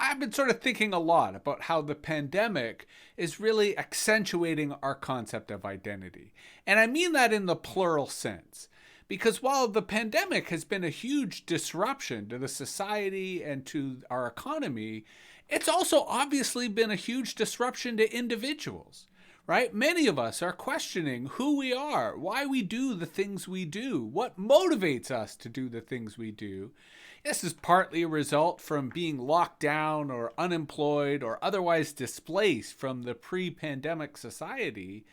I've been sort of thinking a lot about how the pandemic is really accentuating our concept of identity. And I mean that in the plural sense. Because while the pandemic has been a huge disruption to the society and to our economy, it's also obviously been a huge disruption to individuals, right? Many of us are questioning who we are, why we do the things we do, what motivates us to do the things we do. This is partly a result from being locked down or unemployed or otherwise displaced from the pre-pandemic society.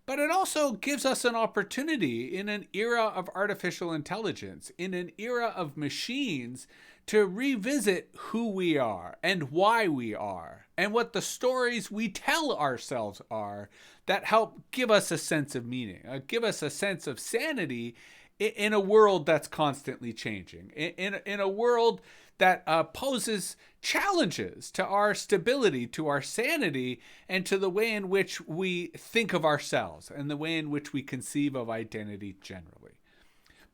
But it also gives us an opportunity in an era of artificial intelligence, in an era of machines, to revisit who we are and why we are, and what the stories we tell ourselves are that help give us a sense of meaning, give us a sense of sanity in a world that's constantly changing, in a world that poses challenges to our stability, to our sanity, and to the way in which we think of ourselves and the way in which we conceive of identity generally.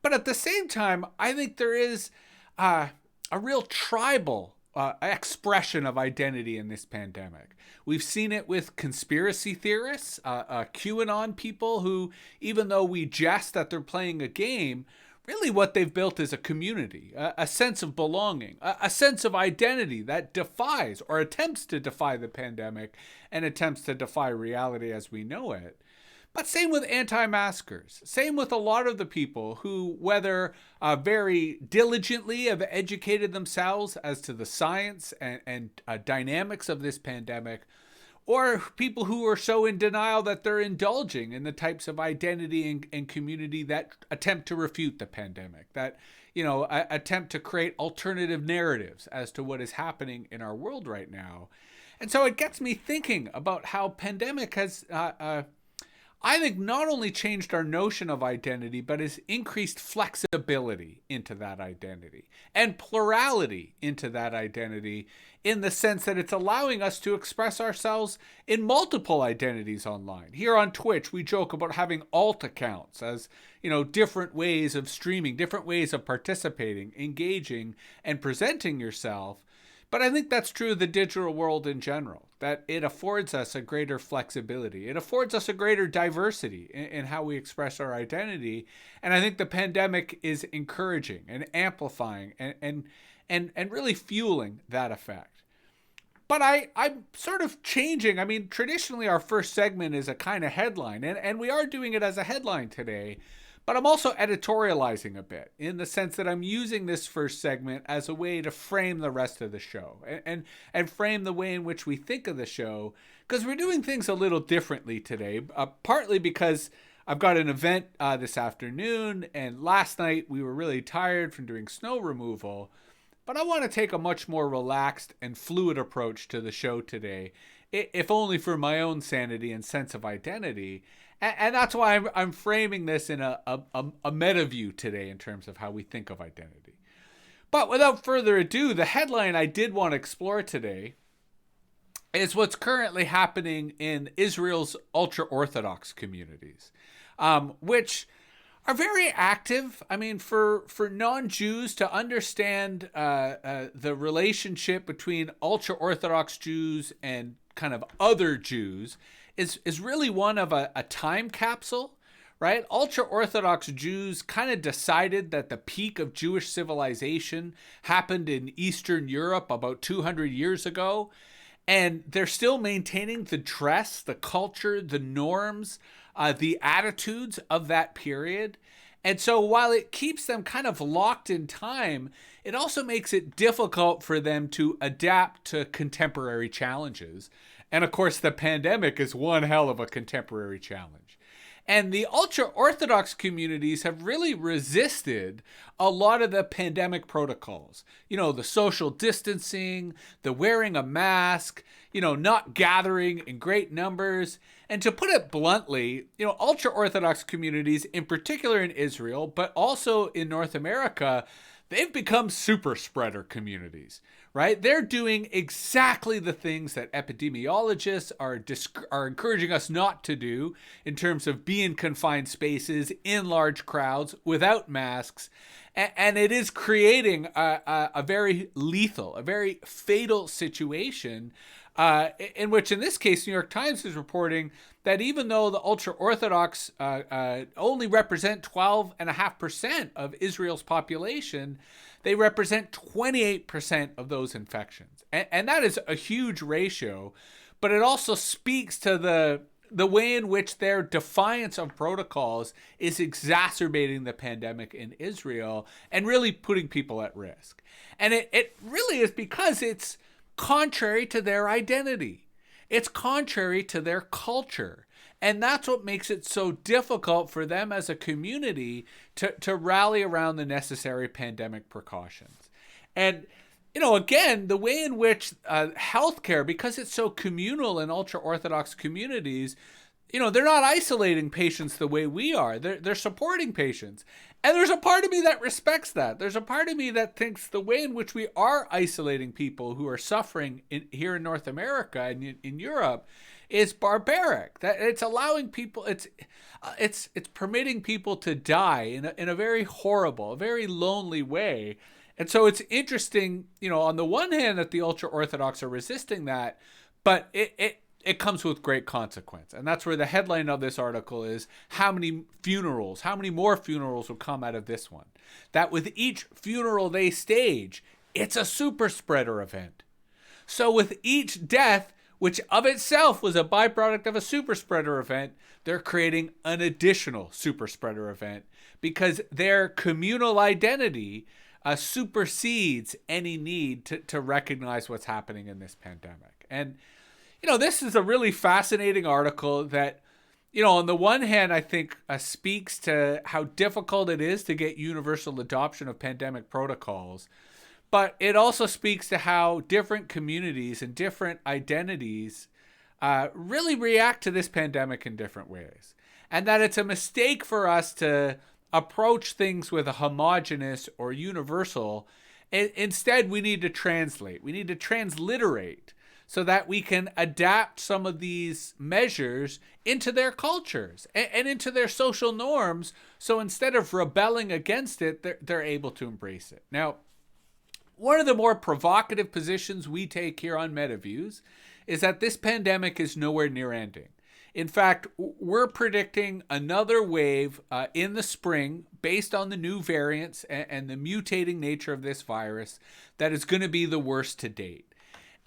But at the same time, I think there is a real tribal expression of identity in this pandemic. We've seen it with conspiracy theorists, QAnon people who, even though we jest that they're playing a game, really what they've built is a community, a sense of belonging, a sense of identity that defies or attempts to defy the pandemic and attempts to defy reality as we know it. But same with anti-maskers. Same with a lot of the people who, whether very diligently have educated themselves as to the science and dynamics of this pandemic, or people who are so in denial that they're indulging in the types of identity and community that attempt to refute the pandemic, that, attempt to create alternative narratives as to what is happening in our world right now. And so it gets me thinking about how pandemic has I think not only changed our notion of identity, but has increased flexibility into that identity and plurality into that identity, in the sense that it's allowing us to express ourselves in multiple identities online. Here on Twitch, we joke about having alt accounts as, different ways of streaming, different ways of participating, engaging, and presenting yourself. But I think that's true of the digital world in general, that it affords us a greater flexibility. It affords us a greater diversity in how we express our identity. And I think the pandemic is encouraging and amplifying and really fueling that effect. But I'm sort of changing. I mean, traditionally our first segment is a kind of headline, and we are doing it as a headline today. But I'm also editorializing a bit, in the sense that I'm using this first segment as a way to frame the rest of the show and frame the way in which we think of the show, because we're doing things a little differently today, partly because I've got an event this afternoon, and last night we were really tired from doing snow removal. But I want to take a much more relaxed and fluid approach to the show today, if only for my own sanity and sense of identity. And that's why I'm framing this in a meta view today in terms of how we think of identity. But without further ado, the headline I did want to explore today is what's currently happening in Israel's ultra-Orthodox communities, which are very active. I mean, for non-Jews to understand the relationship between ultra-Orthodox Jews and kind of other Jews is really one of a time capsule, right? Ultra-Orthodox Jews kind of decided that the peak of Jewish civilization happened in Eastern Europe about 200 years ago, and they're still maintaining the dress, the culture, the norms, the attitudes of that period. And so while it keeps them kind of locked in time, it also makes it difficult for them to adapt to contemporary challenges. And of course, the pandemic is one hell of a contemporary challenge. And the ultra-Orthodox communities have really resisted a lot of the pandemic protocols. The social distancing, the wearing a mask, not gathering in great numbers. And to put it bluntly, ultra-Orthodox communities, in particular in Israel, but also in North America, they've become super spreader communities, right? They're doing exactly the things that epidemiologists are encouraging us not to do, in terms of be in confined spaces, in large crowds, without masks. And it is creating a very lethal, a very fatal situation, in which, in this case, New York Times is reporting that even though the ultra-Orthodox only represent 12.5% of Israel's population, they represent 28% of those infections. And that is a huge ratio, but it also speaks to the way in which their defiance of protocols is exacerbating the pandemic in Israel and really putting people at risk. And it really is because it's contrary to their identity. It's contrary to their culture. And that's what makes it so difficult for them as a community to rally around the necessary pandemic precautions. And again, the way in which healthcare, because it's so communal in ultra-Orthodox communities, they're not isolating patients the way we are. They're supporting patients. And there's a part of me that respects that. There's a part of me that thinks the way in which we are isolating people who are suffering here in North America and in Europe is barbaric. That it's allowing people, it's permitting people to die in a very horrible, a very lonely way. And so it's interesting, on the one hand that the ultra-Orthodox are resisting that, but it comes with great consequence. And that's where the headline of this article is, how many more funerals will come out of this one? That with each funeral they stage, it's a super spreader event. So with each death, which of itself was a byproduct of a super spreader event, they're creating an additional super spreader event because their communal identity supersedes any need to recognize what's happening in this pandemic. And, this is a really fascinating article that, on the one hand, I think speaks to how difficult it is to get universal adoption of pandemic protocols. But it also speaks to how different communities and different identities really react to this pandemic in different ways. And that it's a mistake for us to approach things with a homogeneous or universal. Instead, we need to translate. We need to transliterate so that we can adapt some of these measures into their cultures and into their social norms. So instead of rebelling against it, they're able to embrace it. Now, one of the more provocative positions we take here on MetaViews is that this pandemic is nowhere near ending. In fact, we're predicting another wave in the spring based on the new variants and the mutating nature of this virus that is going to be the worst to date.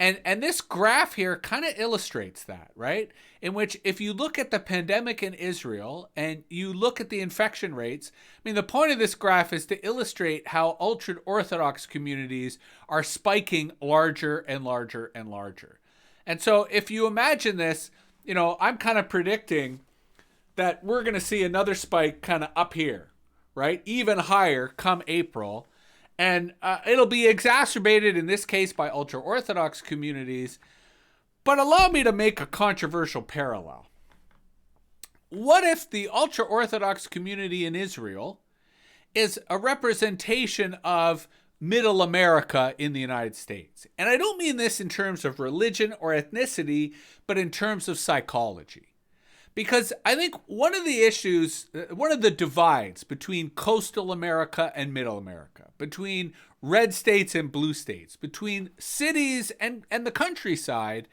And this graph here kind of illustrates that, right? In which if you look at the pandemic in Israel and you look at the infection rates, the point of this graph is to illustrate how ultra-Orthodox communities are spiking larger and larger and larger. And so if you imagine this, I'm kind of predicting that we're going to see another spike kind of up here, right? Even higher come April. And it'll be exacerbated in this case by ultra-Orthodox communities. But allow me to make a controversial parallel. What if the ultra-Orthodox community in Israel is a representation of Middle America in the United States? And I don't mean this in terms of religion or ethnicity, but in terms of psychology. Because I think one of the issues, one of the divides between coastal America and middle America, between red states and blue states, between cities and the countryside,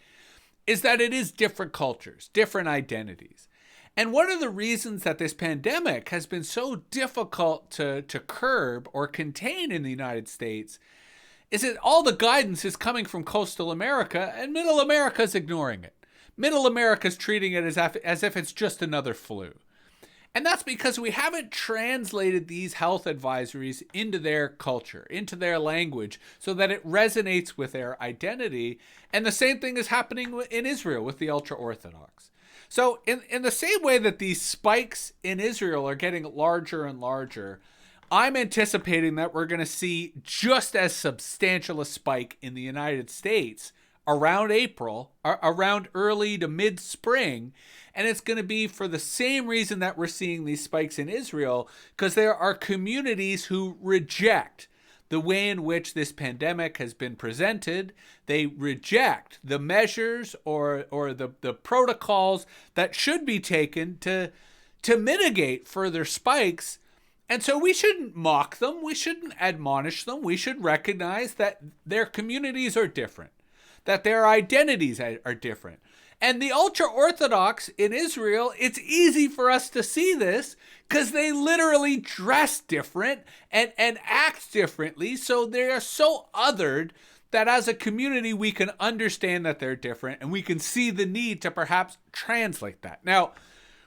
is that it is different cultures, different identities. And one of the reasons that this pandemic has been so difficult to curb or contain in the United States is that all the guidance is coming from coastal America and middle America is ignoring it. Middle America is treating it as if it's just another flu. And that's because we haven't translated these health advisories into their culture, into their language, so that it resonates with their identity. And the same thing is happening in Israel with the ultra-Orthodox. So in the same way that these spikes in Israel are getting larger and larger, I'm anticipating that we're going to see just as substantial a spike in the United States around April, around early to mid-spring, and it's going to be for the same reason that we're seeing these spikes in Israel, because there are communities who reject the way in which this pandemic has been presented. They reject the measures or the protocols that should be taken to mitigate further spikes. And so we shouldn't mock them. We shouldn't admonish them. We should recognize that their communities are different, that their identities are different. And the ultra Orthodox in Israel, it's easy for us to see this because they literally dress different and act differently. So they are so othered that as a community, we can understand that they're different and we can see the need to perhaps translate that. Now,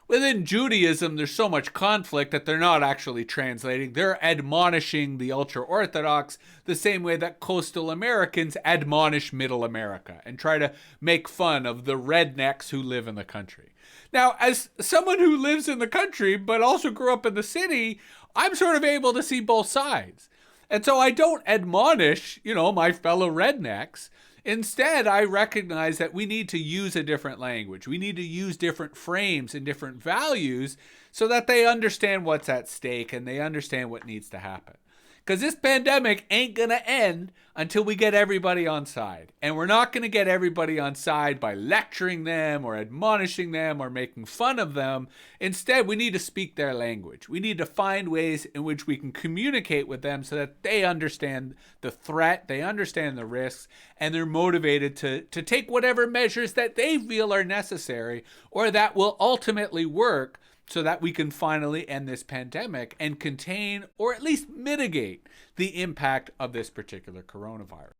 within Judaism, there's so much conflict that they're not actually translating. They're admonishing the ultra-Orthodox the same way that coastal Americans admonish middle America and try to make fun of the rednecks who live in the country. Now, as someone who lives in the country but also grew up in the city, I'm sort of able to see both sides. And so I don't admonish, my fellow rednecks. Instead, I recognize that we need to use a different language. We need to use different frames and different values so that they understand what's at stake and they understand what needs to happen. Because this pandemic ain't going to end until we get everybody on side. And we're not going to get everybody on side by lecturing them or admonishing them or making fun of them. Instead, we need to speak their language. We need to find ways in which we can communicate with them so that they understand the threat, they understand the risks, and they're motivated to take whatever measures that they feel are necessary or that will ultimately work so that we can finally end this pandemic and contain or at least mitigate the impact of this particular coronavirus.